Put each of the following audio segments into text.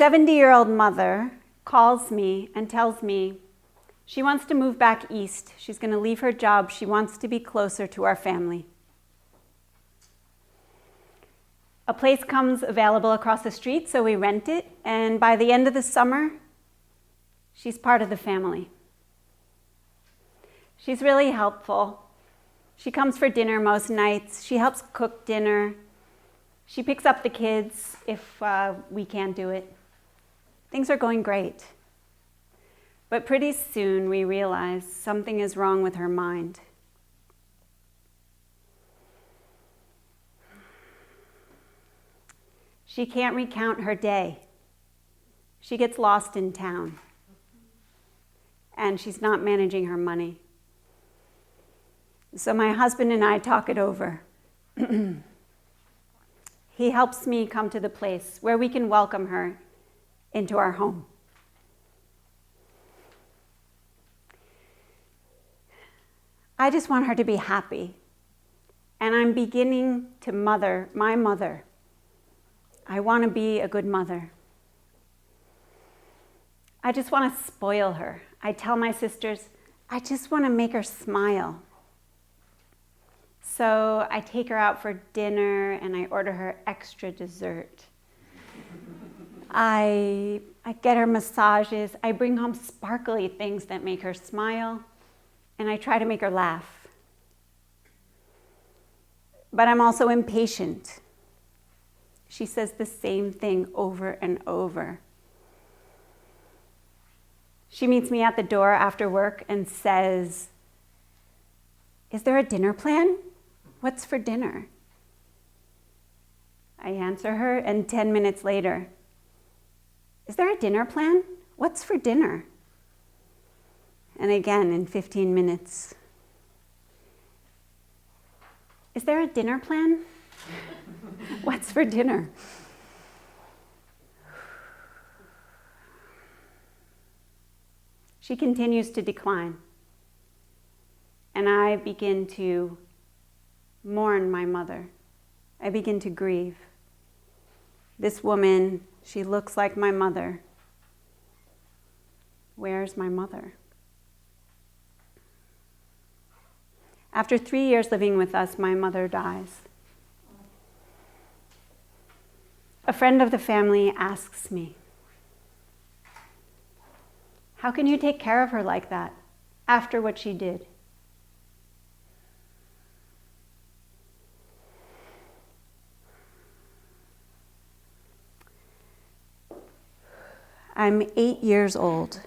70-year-old mother calls me and tells me she wants to move back east. She's going to leave her job. She wants to be closer to our family. A place comes available across the street, so we rent it, and by the end of the summer, she's part of the family. She's really helpful. She comes for dinner most nights. She helps cook dinner. She picks up the kids if we can't do it. Things are going great. But pretty soon we realize something is wrong with her mind. She can't recount her day. She gets lost in town. And she's not managing her money. So my husband and I talk it over. He helps me come to the place where we can welcome her into our home. I just want her to be happy. And I'm beginning to mother my mother. I want to be a good mother. I just want to spoil her. I tell my sisters, I just want to make her smile. So I take her out for dinner and I order her extra dessert. I get her massages. I bring home sparkly things that make her smile. And I try to make her laugh. But I'm also impatient. She says the same thing over and over. She meets me at the door after work and says, "Is there a dinner plan? What's for dinner?" I answer her, and 10 minutes later, "Is there a dinner plan? What's for dinner?" And again in 15 minutes, "Is there a dinner plan? What's for dinner?" She continues to decline. And I begin to mourn my mother. I begin to grieve. This woman, she looks like my mother. Where's my mother? After 3 years living with us, my mother dies. A friend of the family asks me, "How can you take care of her like that after what she did?" I'm 8 years old.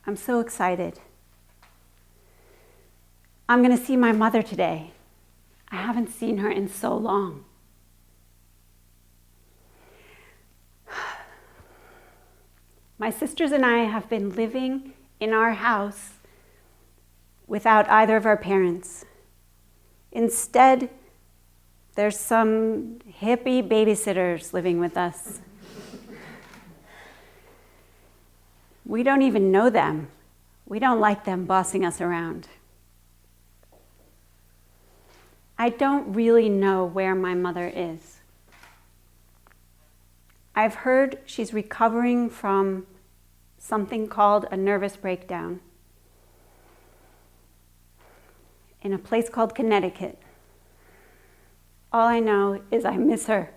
I'm so excited. I'm going to see my mother today. I haven't seen her in so long. My sisters and I have been living in our house without either of our parents. Instead, there's some hippie babysitters living with us. We don't even know them. We don't like them bossing us around. I don't really know where my mother is. I've heard she's recovering from something called a nervous breakdown in a place called Connecticut. All I know is I miss her.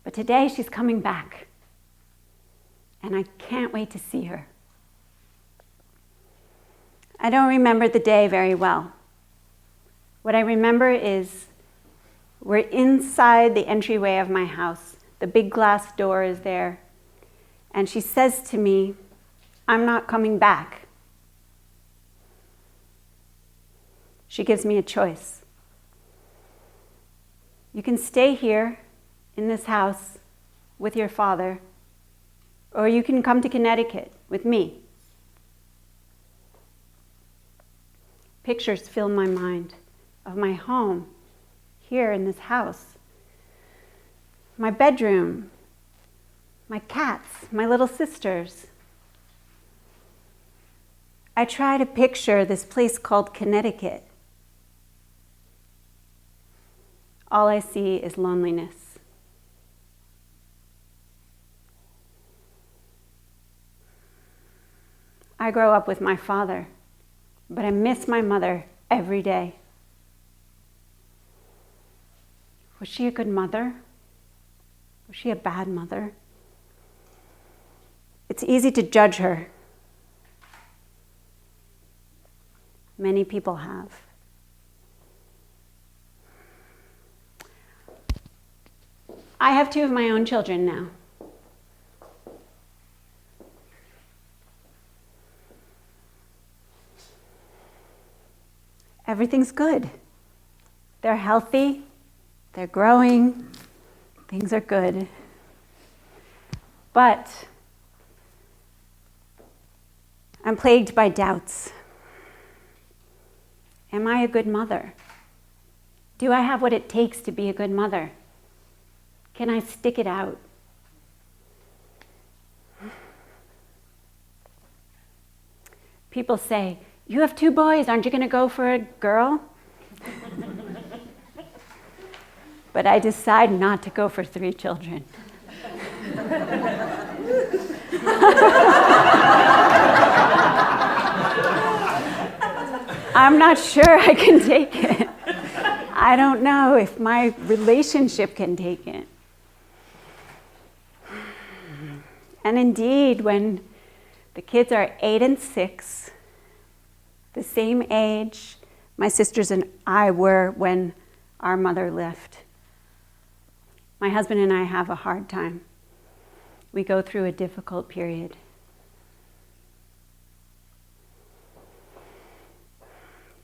But today she's coming back, and I can't wait to see her. I don't remember the day very well. What I remember is we're inside the entryway of my house. The big glass door is there. And she says to me, "I'm not coming back." She gives me a choice. You can stay here in this house with your father, or you can come to Connecticut with me. Pictures fill my mind of my home here in this house. My bedroom, my cats, my little sisters. I try to picture this place called Connecticut. all I see is loneliness. I grow up with my father, but I miss my mother every day. Was she a good mother? Was she a bad mother? It's easy to judge her. Many people have. I have 2 of my own children now. Everything's good. They're healthy, they're growing, things are good. But I'm plagued by doubts. Am I a good mother? Do I have what it takes to be a good mother? Can I stick it out? People say, you have 2 boys, aren't you going to go for a girl? But I decide not to go for 3 children. I'm not sure I can take it. I don't know if my relationship can take it. And indeed, when the kids are 8 and 6, the same age my sisters and I were when our mother left, my husband and I have a hard time. We go through a difficult period.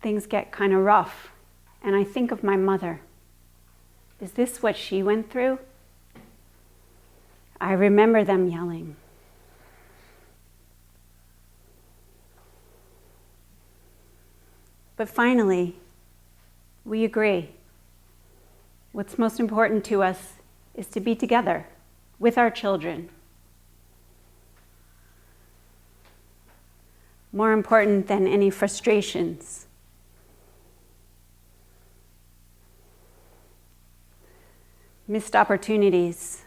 Things get kind of rough, and I think of my mother. Is this what she went through? I remember them yelling. But finally, we agree. What's most important to us is to be together with our children. More important than any frustrations. Missed opportunities.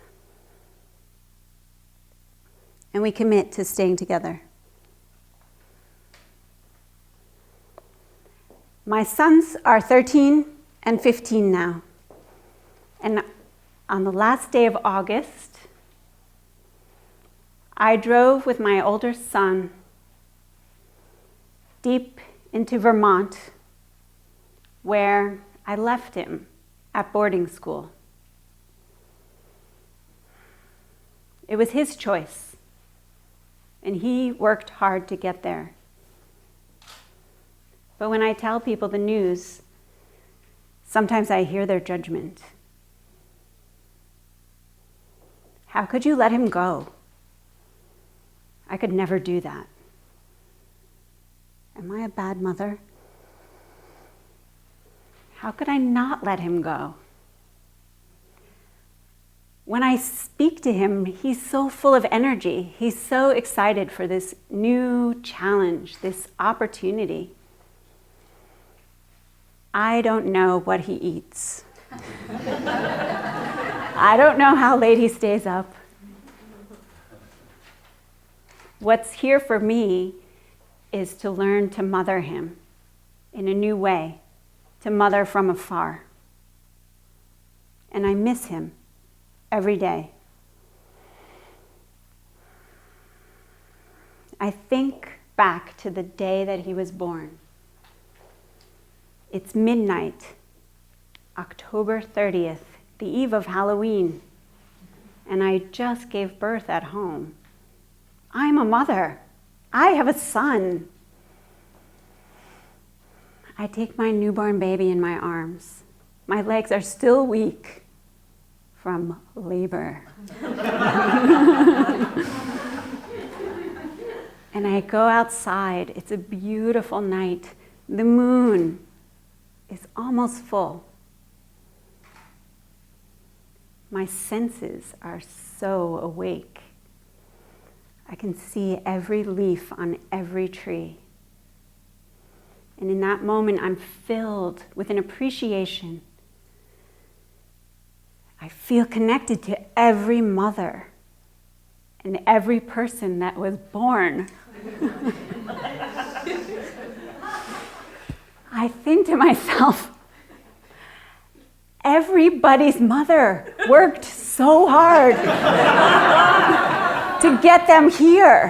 And we commit to staying together. My sons are 13 and 15 now. And on the last day of August, I drove with my older son deep into Vermont, where I left him at boarding school. It was his choice, and he worked hard to get there. But when I tell people the news, sometimes I hear their judgment. How could you let him go? I could never do that. Am I a bad mother? How could I not let him go? When I speak to him, he's so full of energy. He's so excited for this new challenge, this opportunity. I don't know what he eats. I don't know how late he stays up. What's here for me is to learn to mother him in a new way, to mother from afar. And I miss him every day. I think back to the day that he was born. It's midnight, October 30th, the eve of Halloween, and I just gave birth at home. I'm a mother. I have a son. I take my newborn baby in my arms. My legs are still weak from labor. And I go outside. It's a beautiful night. The moon is almost full. My senses are so awake. I can see every leaf on every tree. And in that moment, I'm filled with an appreciation I feel connected to every mother and every person that was born. I think to myself, everybody's mother worked so hard to get them here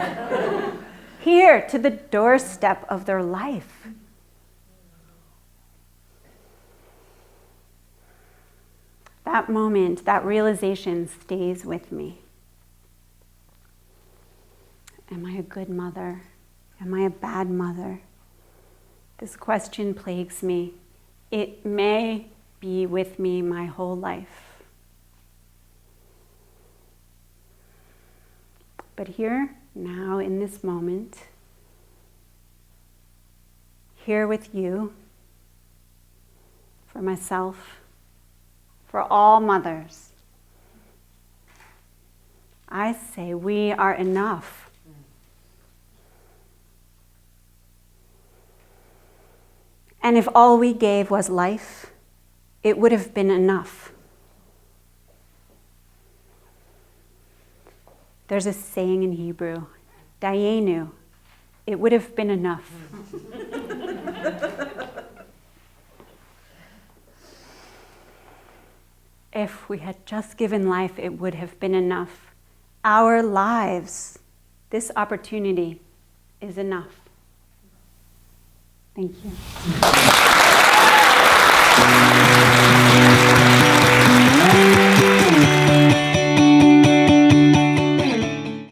to the doorstep of their life. That moment, that realization stays with me. Am I a good mother? Am I a bad mother? This question plagues me. It may be with me my whole life. But here, now, in this moment, here with you, for myself, for all mothers, I say we are enough. And if all we gave was life, it would have been enough. There's a saying in Hebrew, Dayenu, it would have been enough. If we had just given life, it would have been enough. Our lives, this opportunity is enough. Thank you.